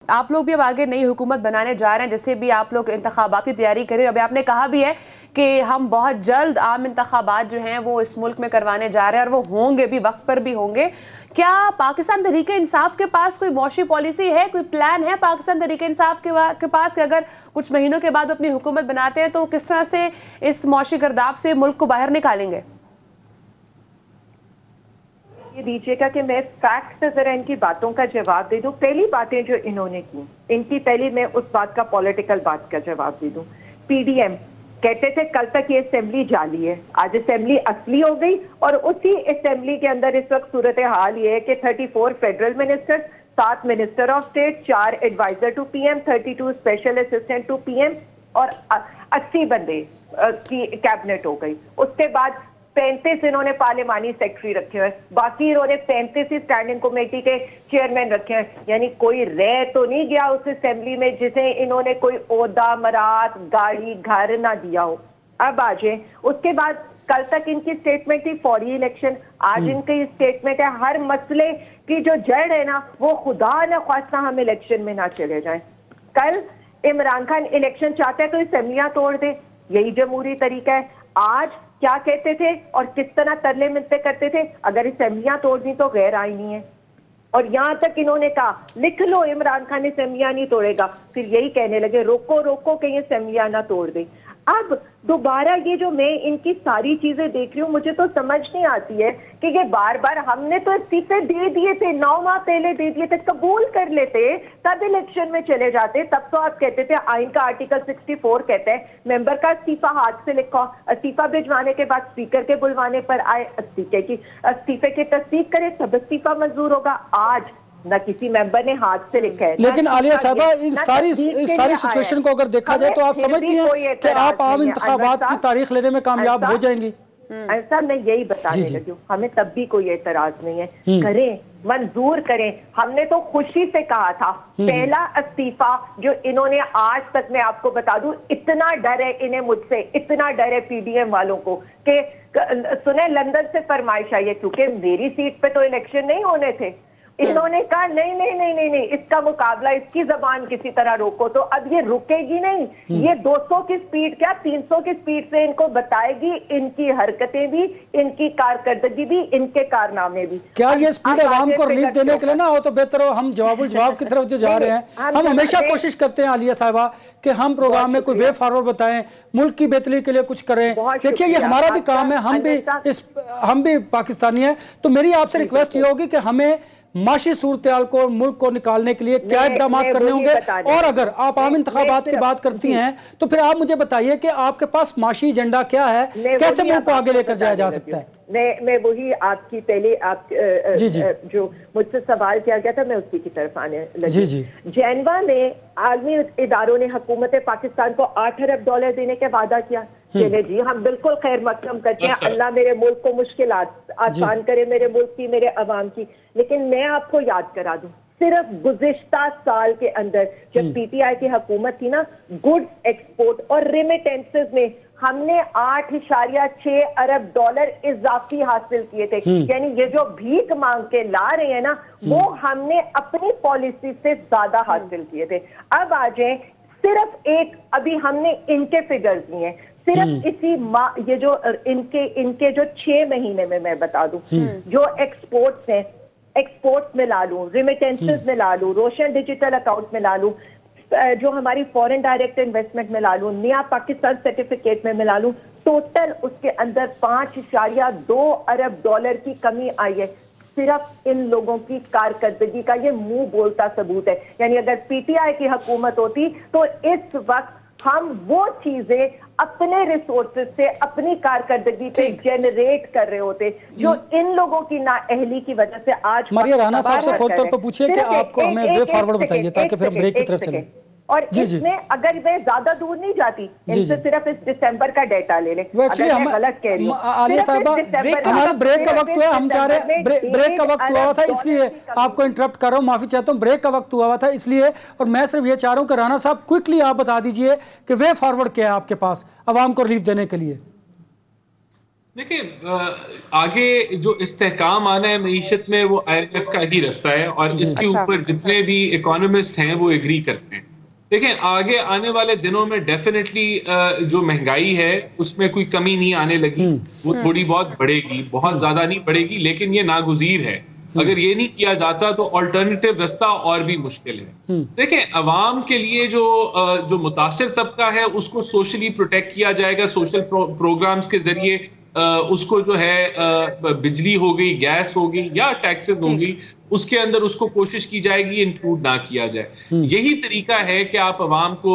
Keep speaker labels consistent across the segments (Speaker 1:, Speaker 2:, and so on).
Speaker 1: आप लोग भी अब आगे नई हुकूमत बनाने जा रहे हैं, जिससे भी आप लोग इंतखाबात की तैयारी करें। अभी आपने कहा भी है कि हम बहुत जल्द आम इंतखाबात जो हैं वो इस मुल्क में करवाने जा रहे हैं और वो होंगे भी, वक्त पर भी होंगे। क्या पाकिस्तान तहरीक इंसाफ के पास कोई मौशी पॉलिसी है, कोई प्लान है पाकिस्तान तहरीक इंसाफ के पास कि अगर कुछ महीनों के बाद अपनी हुकूमत बनाते हैं तो किस तरह से इस मौशी गर्दाब से मुल्क को बाहर निकालेंगे?
Speaker 2: ये दीजिएगा कि मैं फैक्ट से जरा इनकी बातों का जवाब दे दूं। पहली बातें जो इन्होंने की, इनकी पहली मैं उस बात का पॉलिटिकल बात का जवाब दे दूं। पीडीएम कहते थे कल तक ये असेंबली जाली है, आज असेंबली असली हो गई और उसी असेंबली के अंदर इस वक्त सूरत हाल ये है कि 34 federal ministers, 7 minister of state, 4 adviser to PM, 32 special assistant to PM और 80 बंदे की कैबिनेट हो गई। उसके बाद 35 इन्होंने पार्लिमानी सेक्रेटरी रखे हुए, बाकी इन्होंने 35 ही स्टैंडिंग कमेटी के चेयरमैन रखे हैं। यानी कोई रह तो नहीं गया उस असेंबली में जिसे इन्होंने कोई ओहदा, मरात, गाड़ी, घर ना दिया हो। अब आ जाए, उसके बाद कल तक इनकी स्टेटमेंट थी फौरी इलेक्शन, आज इनकी स्टेटमेंट है हर मसले की जो जड़ है ना वो खुदा न ख्वास्ता हम इलेक्शन में ना चले जाए। कल इमरान खान इलेक्शन चाहते हैं तो असेंबलियां तोड़ दे, यही जमहूरी तरीका है। आज क्या कहते थे और किस तरह तरले मिलते करते थे, अगर असेंबलियां तोड़ दी तो गैर आईनी है। और यहां तक इन्होंने कहा लिख लो इमरान खान असेंबलियां नहीं तोड़ेगा, फिर यही कहने लगे रोको रोको कहीं असेंबलियां ना तोड़ दे। अब दोबारा ये जो मैं इनकी सारी चीजें देख रही हूँ, मुझे तो समझ नहीं आती है कि ये बार बार हमने तो इस्तीफे दे दिए थे, 9 माह पहले दे दिए थे, कबूल कर लेते तब इलेक्शन में चले जाते। तब तो आप कहते थे आइन का आर्टिकल 64 कहता है मेंबर का इस्तीफा हाथ से लिखो, इस्तीफा भिजवाने के बाद स्पीकर के बुलवाने पर आए इस्तीफे की तस्दीक करे तब इस्तीफा मंजूर होगा। आज न किसी मेंबर ने हाथ से लिखा है।
Speaker 3: लेकिन आलिया साहबा इन सारी सिचुएशन को अगर देखा जाए तो आप समझती हैं कि आप आम इंतखाबात की तारीख लेने में कामयाब हो जाएंगी?
Speaker 2: ऐसा मैं यही बताने लगी हूँ, हमें तब भी कोई एतराज नहीं है, करें, मंजूर करें। हमने तो खुशी से कहा था पहला इस्तीफा जो इन्होंने आज तक, मैं आपको बता दूं, इतना डर है इन्हें मुझसे, इतना डर है पीडीएम वालों को कि सुने लंदन से फरमाइश आई है, क्योंकि मेरी सीट पे तो इलेक्शन नहीं होने थे। इन्होंने कहा नहीं नहीं नहीं नहीं नहीं, इसका मुकाबला, इसकी जबान किसी तरह रोको। तो अब ये रुकेगी नहीं, ये 200 की स्पीड क्या 300 की स्पीड से इनको बताएगी, इनकी हरकतें भी, इनकी कारकर्दगी भी, इनके कारनामे भी।
Speaker 3: क्या ये स्पीड आवाम को रिलीफ देने के लिए ना हो तो बेहतर हो हम जवाब की तरफ जो जा रहे हैं, हम हमेशा कोशिश करते हैं आलिया साहिबा कि हम प्रोग्राम में कोई वे फॉरवर्ड बताएं, मुल्क की बेहतरी के लिए कुछ करें। देखिए ये हमारा भी काम है, हम भी पाकिस्तानी हैं। तो मेरी आपसे रिक्वेस्ट ये होगी कि हमें माशी सूरत को, मुल्क को निकालने के लिए क्या इक़दाम करने होंगे। और अगर आप आम इंतखाबात की बात करती हैं तो फिर आप मुझे बताइए कि आपके पास माशी एजेंडा क्या है, कैसे मुल्क को आगे लेकर जाया जा सकता है?
Speaker 2: मैं वही आपकी पहले जो मुझसे सवाल किया गया था मैं उसी की तरफ आने लगी। जेनेवा में आलमी इदारों ने हुकूमत पाकिस्तान को $8 अरब देने का वादा किया। चले जी, हम बिल्कुल खैर मकदम करते हैं, अल्लाह मेरे मुल्क को मुश्किल आसान करे, मेरे मुल्क की, मेरे अवाम की। लेकिन मैं आपको याद करा दूं, सिर्फ गुज़िश्ता साल के अंदर जब पीटीआई की हुकूमत थी ना, गुड्स एक्सपोर्ट और रेमिटेंसेस में हमने $8.6 अरब इजाफी हासिल किए थे। यानी ये जो भीख मांग के ला रहे हैं ना, वो हमने अपनी पॉलिसी से ज्यादा हासिल किए थे। अब आ जाए, सिर्फ एक अभी हमने इनके फिगर्स दिए हैं, सिर्फ इसी ये जो इनके जो 6 महीने में मैं बता दूं, जो एक्सपोर्ट्स हैं, एक्सपोर्ट्स में ला लूं, रेमिटेंसेस में ला लूं, रोशन डिजिटल अकाउंट में ला लूं, जो हमारी फॉरेन डायरेक्ट इन्वेस्टमेंट में ला लूं, नया पाकिस्तान सर्टिफिकेट में मिला लूं, टोटल उसके अंदर $5.2 अरब की कमी आई है। सिर्फ इन लोगों की कारकर्दगी का ये मुंह बोलता सबूत है। यानी अगर पीटीआई की हुकूमत होती तो इस वक्त हम वो चीजें अपने रिसोर्सेज से, अपनी कारकर्दगी पे जनरेट कर रहे होते जो इन लोगों की नाअहली की वजह से आज।
Speaker 3: मारिया राना साहब से फौरी तौर पर पूछिए कि आपको हमें वे फॉरवर्ड बताइए ताकि फिर हम ब्रेक की तरफ चलें।
Speaker 2: और इसमें अगर मैं ज्यादा दूर नहीं जाती, इनसे सिर्फ इस दिसंबर का डेटा ले लें। अगर मैं गलत कह रही हूं
Speaker 3: आलिया साहबा, हमारा ब्रेक का वक्त हुआ, हम चाह रहे हैं ब्रेक का वक्त हुआ था, इसलिए आपको इंटरप्ट कर रहा हूं, माफी चाहता हूं, ब्रेक का वक्त हुआ था इसलिए। और मैं सिर्फ ये चाह रहा हूं कि राना साहब क्विकली आप बता दीजिए कि वे फॉरवर्ड क्या है आपके पास आवाम को रिलीफ देने के लिए।
Speaker 4: देखिए, आगे जो इस्तेहकाम आना है मईशत में वो IMF का ही रास्ता है और इसके
Speaker 1: अच्छा।
Speaker 4: ऊपर जितने भी इकोनॉमिस्ट हैं वो एग्री करते हैं। देखें, आगे आने वाले दिनों में डेफिनेटली जो महंगाई है उसमें कोई कमी नहीं आने लगी, वो थोड़ी बहुत बढ़ेगी, बहुत ज्यादा नहीं बढ़ेगी, लेकिन ये नागुज़ीर है। अगर ये नहीं किया जाता तो अल्टरनेटिव रास्ता और भी मुश्किल है। देखें, अवाम के लिए जो मुतासिर तबका है उसको सोशली प्रोटेक्ट किया जाएगा, सोशल प्रोग्राम्स के जरिए उसको जो है बिजली हो गई, गैस हो गई या टैक्सेस हो गई, उसके अंदर उसको कोशिश की जाएगी इंक्लूड ना किया जाए। यही तरीका है कि आप अवाम को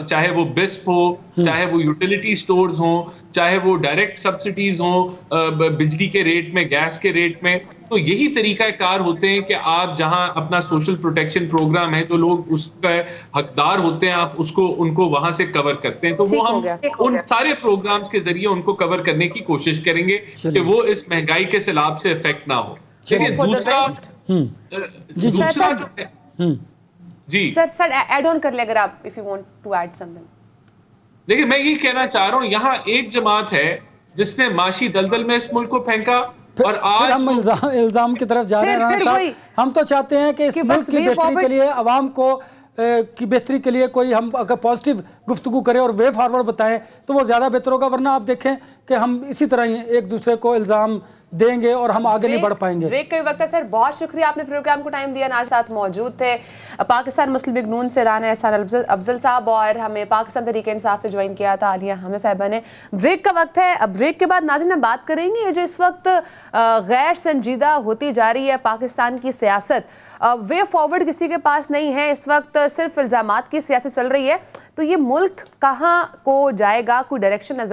Speaker 4: चाहे वो बिस्प हो, चाहे वो यूटिलिटी स्टोर्स हो, चाहे वो डायरेक्ट सब्सिडीज हो बिजली के रेट में, गैस के रेट में, तो यही तरीका कार होते हैं कि आप जहां अपना सोशल प्रोटेक्शन प्रोग्राम है, जो लोग उसका हकदार होते हैं, आप उसको उनको वहां से कवर करते हैं। तो वो हम उन सारे प्रोग्राम्स के जरिए उनको कवर करने की कोशिश करेंगे कि वो इस महंगाई के सैलाब से इफेक्ट ना हो। लेकिन दूसरा जो है जी
Speaker 1: सर ऐड ऑन कर ले अगर आप, if you want to add something.
Speaker 4: देखिए, मैं ये कहना चाह रहा हूं, यहाँ एक जमात है जिसने माशी दलदल में इस मुल्क को फेंका और आज
Speaker 3: हम इल्जाम की तरफ जा रहे हैं राणा साहब। हम तो चाहते हैं कि इस मुल्क की बेहतरी के लिए, अवाम को की बेहतरी के लिए कोई हम अगर पॉजिटिव गुफ्तगू करें और वे फॉरवर्ड बताएं तो वो ज़्यादा बेहतर होगा, वरना आप देखें कि हम इसी तरह ही एक दूसरे को इल्ज़ाम देंगे और हम आगे नहीं बढ़ पाएंगे।
Speaker 1: ब्रेक के वक्त सर बहुत शुक्रिया, आपने प्रोग्राम को टाइम दिया। आज साथ मौजूद थे पाकिस्तान मुस्लिम लीग नून से राना एहसान अफजल साहब और हमें पाकिस्तान तहरीक इंसाफ से ज्वाइन किया था आलिया हमेद साहिबा ने। ब्रेक का वक्त है, अब ब्रेक के बाद नाज़रीन हम बात करेंगे जो इस वक्त गैर संजीदा होती जा रही है पाकिस्तान की सियासत, वे फॉरवर्ड किसी के पास नहीं है, इस वक्त सिर्फ इल्जामात की सियासत चल रही है, तो ये मुल्क कहाँ को जाएगा, कोई डायरेक्शन नजर